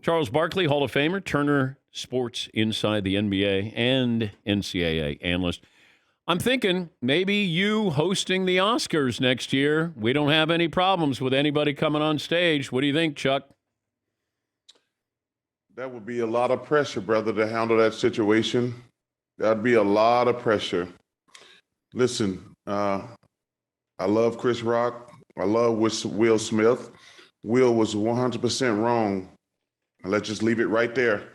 Charles Barkley, Hall of Famer, Turner Sports Inside the NBA and NCAA analyst. I'm thinking maybe you hosting the Oscars next year. We don't have any problems with anybody coming on stage. What do you think, Chuck? That would be a lot of pressure, brother, to handle that situation. That'd be a lot of pressure. Listen, I love Chris Rock. I love Will Smith. Will was 100% wrong. Let's just leave it right there.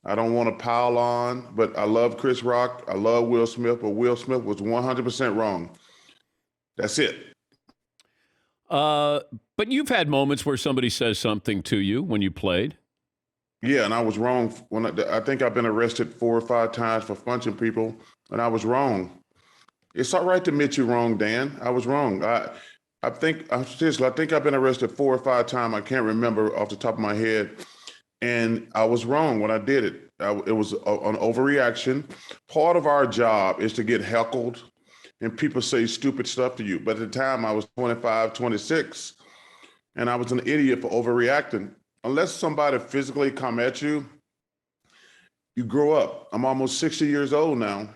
I don't want to pile on, but I love Chris Rock. I love Will Smith, but Will Smith was 100% wrong. That's it. But you've had moments where somebody says something to you when you played. Yeah, and I was wrong. When I think I've been arrested 4 or 5 times for punching people, and I was wrong. It's all right to admit you're wrong, Dan. I was wrong. I think I've been arrested 4 or 5 times. I can't remember off the top of my head. And I was wrong when I did it. It was an overreaction. Part of our job is to get heckled and people say stupid stuff to you. But at the time I was 25, 26, and I was an idiot for overreacting. Unless somebody physically come at you, you grow up. I'm almost 60 years old now.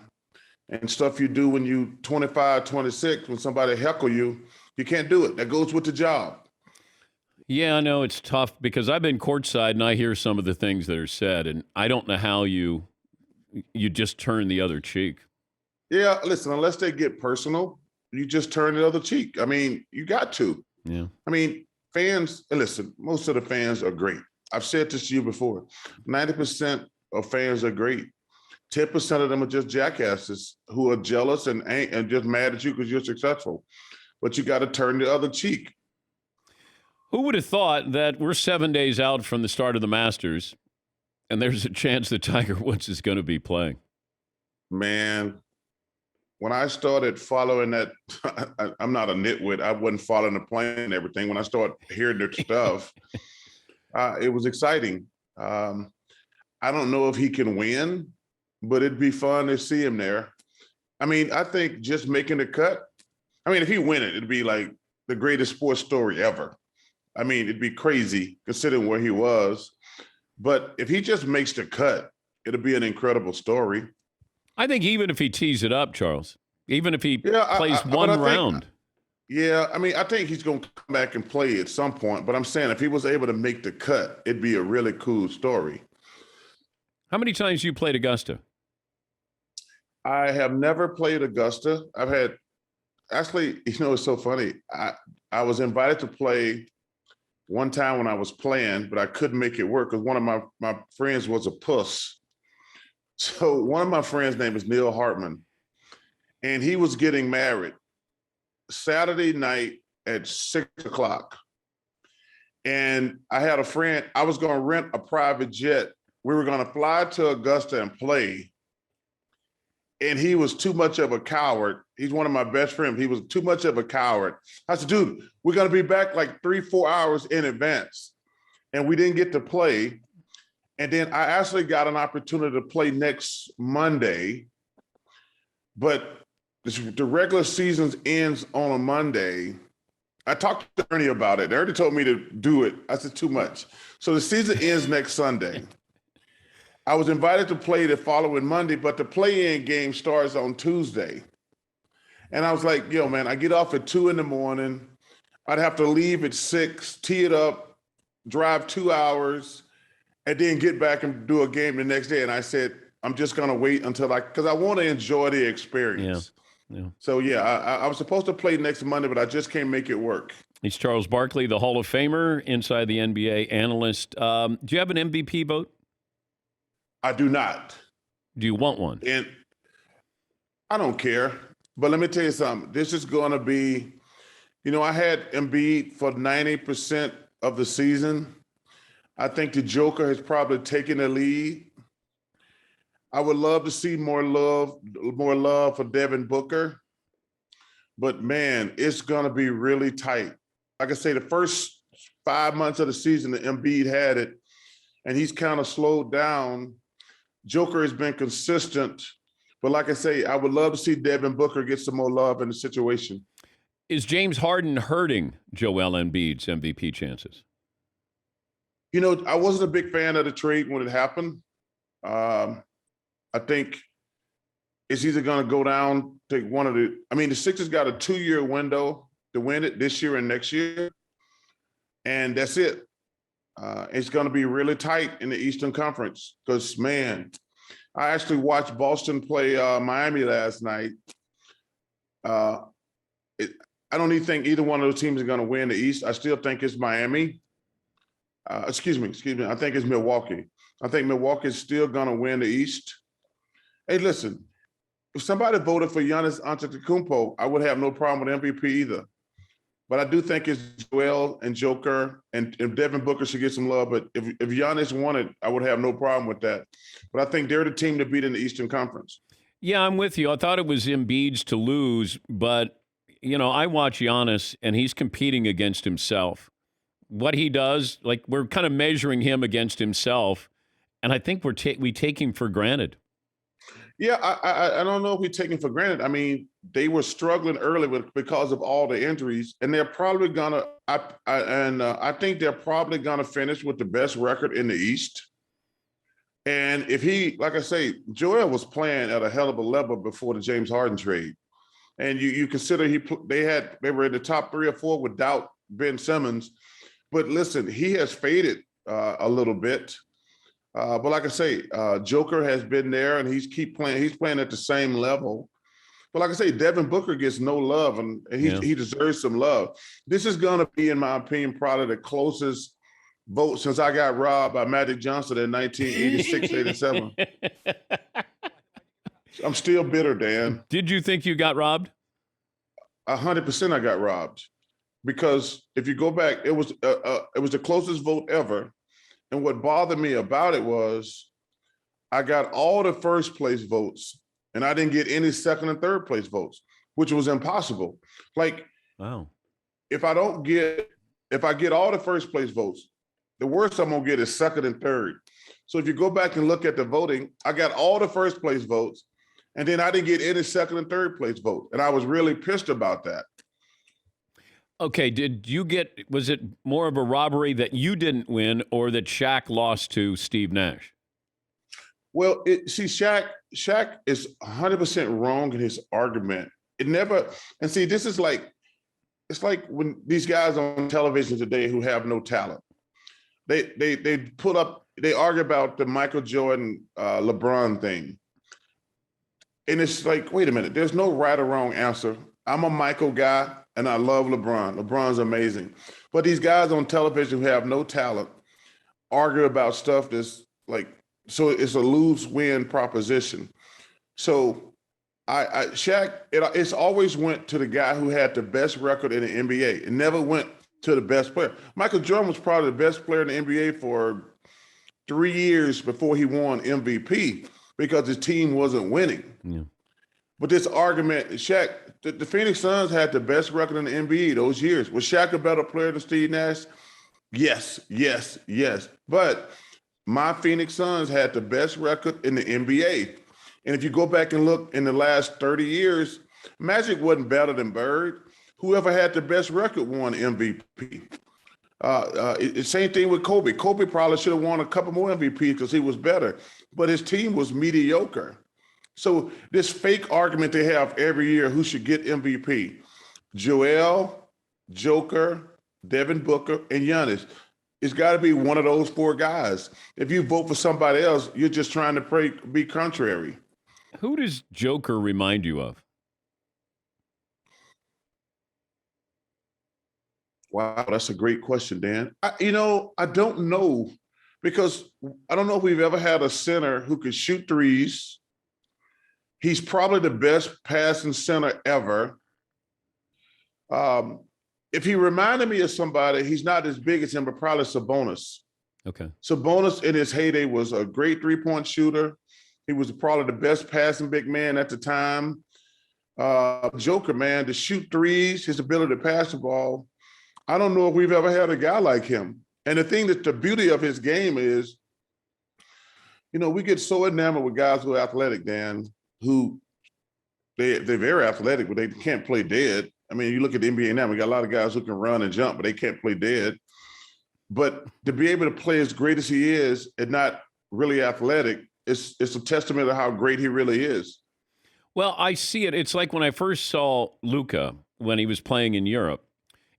And stuff you do when you 25, 26, when somebody heckle you, you can't do it. That goes with the job. Yeah, I know it's tough because I've been courtside and I hear some of the things that are said, and I don't know how you just turn the other cheek. Yeah, listen, unless they get personal, you just turn the other cheek. I mean, you got to. Yeah. I mean, fans, listen, most of the fans are great. I've said this to you before. 90% of fans are great. 10% of them are just jackasses who are jealous and just mad at you because you're successful. But you got to turn the other cheek. Who would have thought that we're 7 days out from the start of the Masters, and there's a chance that Tiger Woods is going to be playing? Man, when I started following that, I'm not a nitwit. I wasn't following the plan and everything. When I started hearing their stuff, it was exciting. I don't know if he can win, but it'd be fun to see him there. I mean, I think just making the cut, I mean, if he win it, it'd be like the greatest sports story ever. I mean, it'd be crazy considering where he was. But if he just makes the cut, it'll be an incredible story. I think even if he tees it up, Charles, even if he plays one round. I mean, I think he's going to come back and play at some point. But I'm saying if he was able to make the cut, it'd be a really cool story. How many times you played Augusta? I have never played Augusta. I've had, actually, you know, it's so funny. I was invited to play one time when I was playing, but I couldn't make it work because one of my friends was a puss. So one of my friends' name is Neil Hartman, and he was getting married Saturday night at 6:00. And I had a friend, I was going to rent a private jet. We were going to fly to Augusta and play. And he was too much of a coward. He's one of my best friends. He was too much of a coward. I said, dude, we're going to be back like 3-4 hours in advance. And we didn't get to play. And then I actually got an opportunity to play next Monday. But the regular season ends on a Monday. I talked to Ernie about it. Ernie told me to do it. I said, too much. So the season ends next Sunday. I was invited to play the following Monday, but the play-in game starts on Tuesday. And I was like, yo, man, I get off at 2 a.m. I'd have to leave at 6, tee it up, drive 2 hours, and then get back and do a game the next day. And I said, I'm just going to wait until because I want to enjoy the experience. Yeah. So, I was supposed to play next Monday, but I just can't make it work. He's Charles Barkley, the Hall of Famer, inside the NBA analyst. Do you have an MVP vote? I do not. Do you want one? And I don't care. But let me tell you something. This is going to be, I had Embiid for 90% of the season. I think the Joker has probably taken the lead. I would love to see more love for Devin Booker. But, man, it's going to be really tight. Like I say, the first 5 months of the season, the Embiid had it, and he's kind of slowed down. Joker has been consistent. But like I say, I would love to see Devin Booker get some more love in the situation. Is James Harden hurting Joel Embiid's MVP chances? I wasn't a big fan of the trade when it happened. I think it's either going to go down to one of the Sixers got a 2-year window to win it this year and next year. And that's it. It's going to be really tight in the Eastern Conference because, man, I actually watched Boston play Miami last night. I don't even think either one of those teams are going to win the East. I still think it's Miami. Excuse me. I think it's Milwaukee. I think Milwaukee is still going to win the East. Hey, listen, if somebody voted for Giannis Antetokounmpo, I would have no problem with MVP either. But I do think it's Joel and Joker, and if Devin Booker should get some love. But if Giannis won it, I would have no problem with that. But I think they're the team to beat in the Eastern Conference. Yeah, I'm with you. I thought it was Embiid's to lose, but, I watch Giannis, and he's competing against himself. What he does, we're kind of measuring him against himself, and I think we take him for granted. Yeah, I don't know if we take him for granted. I mean, they were struggling early because of all the injuries, and they're probably gonna. I think they're probably gonna finish with the best record in the East. And if like I say, Joel was playing at a hell of a level before the James Harden trade, and you consider they were in the top 3 or 4 without Ben Simmons, but listen, he has faded a little bit. But like I say, Joker has been there, and he's playing. He's playing at the same level. But like I say, Devin Booker gets no love, and he deserves some love. This is going to be, in my opinion, probably the closest vote since I got robbed by Magic Johnson in 1986, 87. I'm still bitter, Dan. Did you think you got robbed? 100% I got robbed, because if you go back, it was the closest vote ever. And what bothered me about it was I got all the first place votes, and I didn't get any second and third place votes, which was impossible. Wow. If I get all the first place votes, the worst I'm going to get is second and third. So if you go back and look at the voting, I got all the first place votes, and then I didn't get any second and third place votes. And I was really pissed about that. Okay, was it more of a robbery that you didn't win, or that Shaq lost to Steve Nash? Well, Shaq is 100% wrong in his argument. This is it's like when these guys on television today who have no talent, they argue about the Michael Jordan, LeBron thing. And it's like, wait a minute, there's no right or wrong answer. I'm a Michael guy, and I love LeBron. LeBron's amazing. But these guys on television who have no talent argue about stuff that's so it's a lose-win proposition. So Shaq, it's always went to the guy who had the best record in the NBA. It never went to the best player. Michael Jordan was probably the best player in the NBA for 3 years before he won MVP because his team wasn't winning. Yeah. But this argument, Shaq, the Phoenix Suns had the best record in the NBA those years. Was Shaq a better player than Steve Nash? Yes. But my Phoenix Suns had the best record in the NBA. And if you go back and look in the last 30 years, Magic wasn't better than Bird. Whoever had the best record won MVP. Same thing with Kobe. Kobe probably should have won a couple more MVPs because he was better, but his team was mediocre. So this fake argument they have every year, who should get MVP? Joel, Joker, Devin Booker, and Giannis. It's got to be one of those 4 guys. If you vote for somebody else, you're just trying to be contrary. Who does Joker remind you of? Wow, that's a great question, Dan. I don't know, because I don't know if we've ever had a center who could shoot threes. He's probably the best passing center ever. If he reminded me of somebody, he's not as big as him, but probably Sabonis. Okay. Sabonis in his heyday was a great 3-point shooter. He was probably the best passing big man at the time. Joker, man, to shoot threes, his ability to pass the ball. I don't know if we've ever had a guy like him. And the beauty of his game is, we get so enamored with guys who are athletic, Dan, who they're very athletic, but they can't play dead. I mean, you look at the NBA now, we got a lot of guys who can run and jump, but they can't play dead. But to be able to play as great as he is and not really athletic, it's a testament to how great he really is. Well, I see it. It's like when I first saw Luca when he was playing in Europe,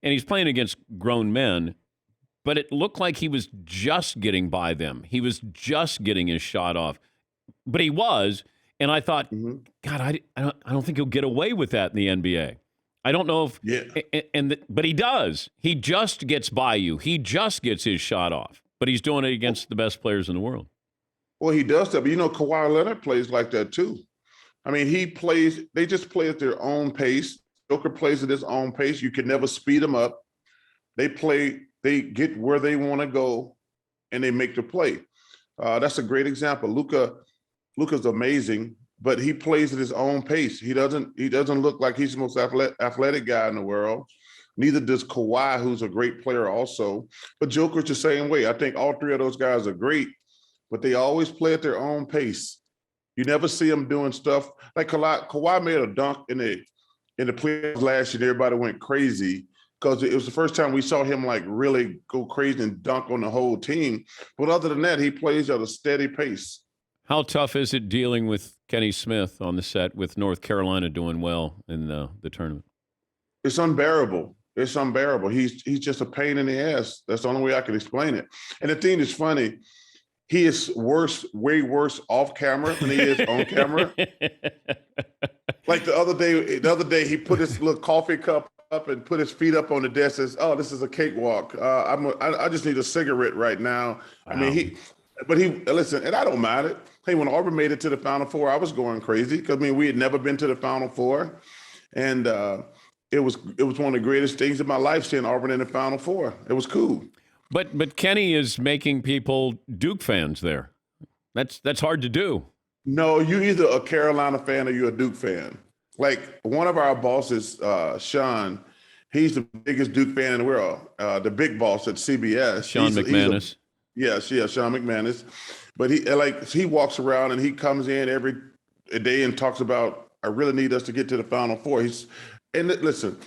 and he's playing against grown men, but it looked like he was just getting by them. He was just getting his shot off, but he was. And I thought, God, I don't think he'll get away with that in the NBA. I don't know if, but he does. He just gets by you. He just gets his shot off, but he's doing it against the best players in the world. Well, he does that, but Kawhi Leonard plays like that too. I mean, they just play at their own pace. Joker plays at his own pace. You can never speed them up. They get where they want to go, and they make the play. That's a great example. Luka's amazing, but he plays at his own pace. He doesn't look like he's the most athletic guy in the world. Neither does Kawhi, who's a great player also. But Joker's the same way. I think all three of those guys are great, but they always play at their own pace. You never see them doing stuff like Kawhi made a dunk in the playoffs last year. Everybody went crazy because it was the first time we saw him like really go crazy and dunk on the whole team. But other than that, he plays at a steady pace. How tough is it dealing with Kenny Smith on the set with North Carolina doing well in the tournament? It's unbearable. It's unbearable. He's just a pain in the ass. That's the only way I can explain it. And the thing that's funny, he is way worse off camera than he is on camera. Like the other day, he put his little coffee cup up and put his feet up on the desk and says, "Oh, this is a cakewalk. I just need a cigarette right now." Wow. I mean, listen, and I don't mind it. Hey, when Auburn made it to the Final Four, I was going crazy because we had never been to the Final Four, and it was one of the greatest things in my life seeing Auburn in the Final Four. It was cool. But Kenny is making people Duke fans there. That's hard to do. No, you're either a Carolina fan or you're a Duke fan. Like one of our bosses, Sean, he's the biggest Duke fan in the world. The big boss at CBS, Sean McManus. Sean McManus. But he walks around and he comes in every day and talks about, I really need us to get to the Final Four. Listen,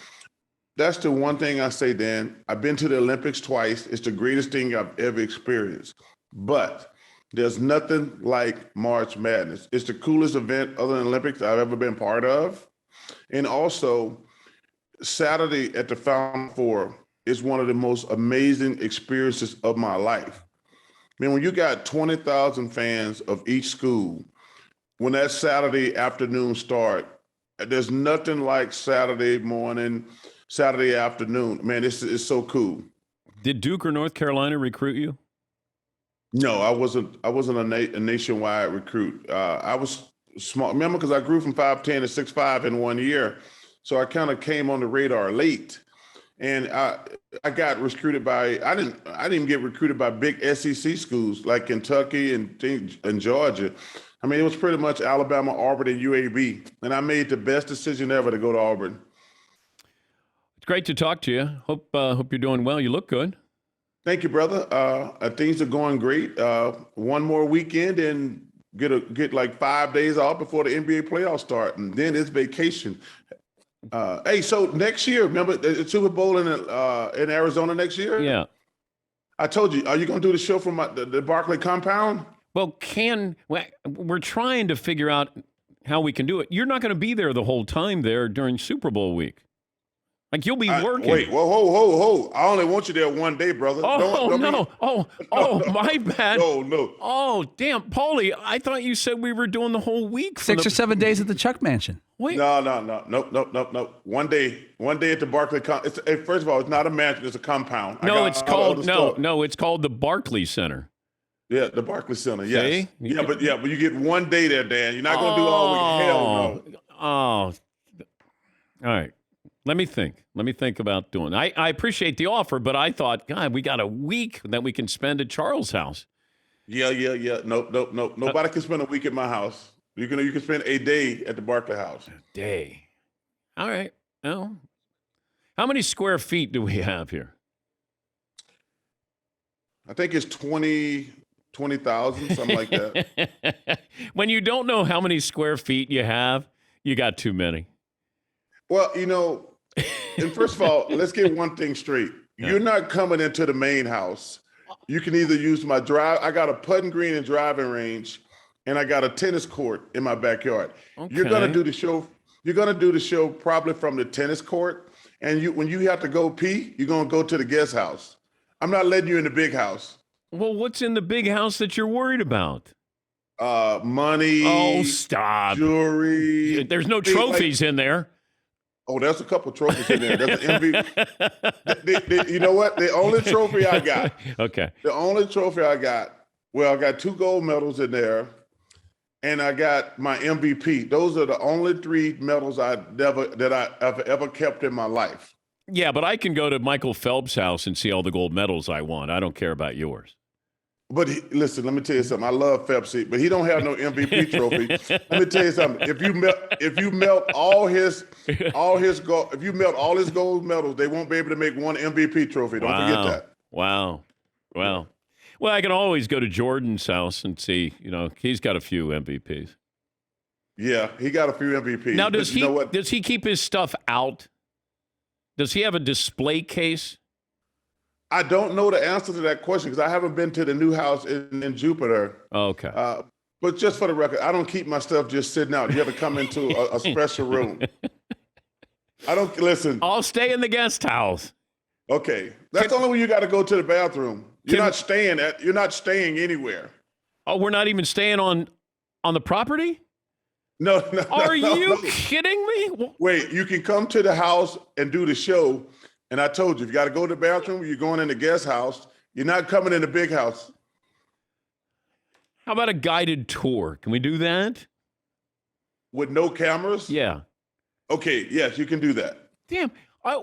that's the one thing I say, Dan. I've been to the Olympics twice. It's the greatest thing I've ever experienced. But there's nothing like March Madness. It's the coolest event other than Olympics I've ever been part of. And also, Saturday at the Final Four is one of the most amazing experiences of my life. I mean, when you got 20,000 fans of each school, when that Saturday afternoon start, there's nothing like Saturday morning, Saturday afternoon. Man, it's so cool. Did Duke or North Carolina recruit you? No, I wasn't a nationwide recruit. I was small. Remember, because I grew from 5'10" to 6'5" in 1 year. So I kind of came on the radar late. And I got recruited by, I didn't even get recruited by big SEC schools like Kentucky and Georgia. I mean, it was pretty much Alabama, Auburn, and UAB. And I made the best decision ever to go to Auburn. It's great to talk to you. Hope you're doing well. You look good. Thank you, brother. Things are going great. One more weekend and get like 5 days off before the NBA playoffs start. And then it's vacation. Hey, so next year, remember the Super Bowl in Arizona next year? Yeah. I told you, are you going to do the show from the Barkley compound? Well, we're trying to figure out how we can do it. You're not going to be there the whole time there during Super Bowl week. Like you'll be working. Wait, whoa, ho. I only want you there one day, brother. No. My bad. No. Oh, damn. Paulie, I thought you said we were doing the whole week. 6 or 7 days at the Chuck Mansion. Wait. No. Nope. One day at the Barkley. First of all, it's not a mansion; it's a compound. It's called the Barkley Center. Yeah, the Barkley Center. Yes. See? But you get 1 day there, Dan. You're not going to do all week. Hell no. Oh. All right. Let me think about doing it. I appreciate the offer, but I thought, God, we got a week that we can spend at Charles' house. Yeah. Nope. Nobody can spend a week at my house. You can spend a day at the Barkley house. A day. All right. Well, how many square feet do we have here? I think it's 20,000, something like that. When you don't know how many square feet you have, you got too many. Well, and first of all, let's get one thing straight. You're not coming into the main house. You can either use my drive. I got a putting green and driving range, and I got a tennis court in my backyard. Okay. You're gonna do the show. You're gonna do the show probably from the tennis court, and when you have to go pee, you're gonna go to the guest house. I'm not letting you in the big house. Well, what's in the big house that you're worried about? Money. Oh, stop. Jewelry. There's no trophies in there. Oh, there's a couple trophies in there. That's an MVP. You know what? The only trophy I got. Okay. The only trophy I got. Well, I got 2 gold medals in there, and I got my MVP. Those are the only 3 medals I've ever kept in my life. Yeah, but I can go to Michael Phelps' house and see all the gold medals I won. I don't care about yours. But listen, let me tell you something. I love Phelps, but he don't have no MVP trophy. Let me tell you something. If you melt all his gold, if you melt all his gold medals, they won't be able to make one MVP trophy. Don't forget that. Wow. Well, I can always go to Jordan's house and see. He's got a few MVPs. Yeah, he got a few MVPs. Now, you know what? Does he keep his stuff out? Does he have a display case? I don't know the answer to that question because I haven't been to the new house in Jupiter. Okay. But just for the record, I don't keep my stuff just sitting out. You have to come into a special room. I don't listen. I'll stay in the guest house. Okay, that's the only way you got to go to the bathroom. You're not staying anywhere. Oh, we're not even staying on the property? No. Are you kidding me? Wait, you can come to the house and do the show. And I told you, if you got to go to the bathroom, you're going in the guest house. You're not coming in the big house. How about a guided tour? Can we do that? With no cameras? Yeah. Okay, yes, you can do that. Damn,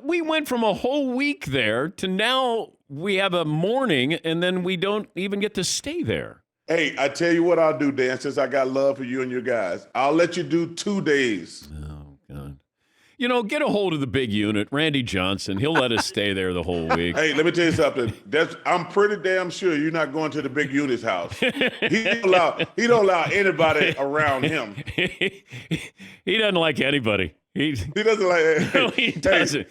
we went from a whole week there to now we have a morning and then we don't even get to stay there. Hey, I tell you what I'll do, Dan, since I got love for you and your guys. I'll let you do 2 days. Oh, God. Get a hold of the big unit, Randy Johnson. He'll let us stay there the whole week. Hey, let me tell you something. I'm pretty damn sure you're not going to the big unit's house. He don't allow anybody around him. He doesn't like anybody. He doesn't like. No, he doesn't.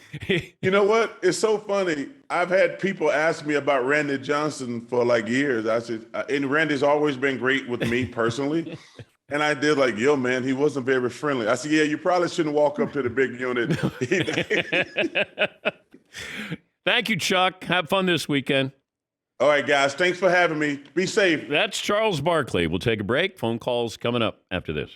You know what? It's so funny. I've had people ask me about Randy Johnson for like years. I said, and Randy's always been great with me personally. And I did like, yo, man, he wasn't very friendly. I said, yeah, you probably shouldn't walk up to the big unit. Thank you, Chuck. Have fun this weekend. All right, guys. Thanks for having me. Be safe. That's Charles Barkley. We'll take a break. Phone calls coming up after this.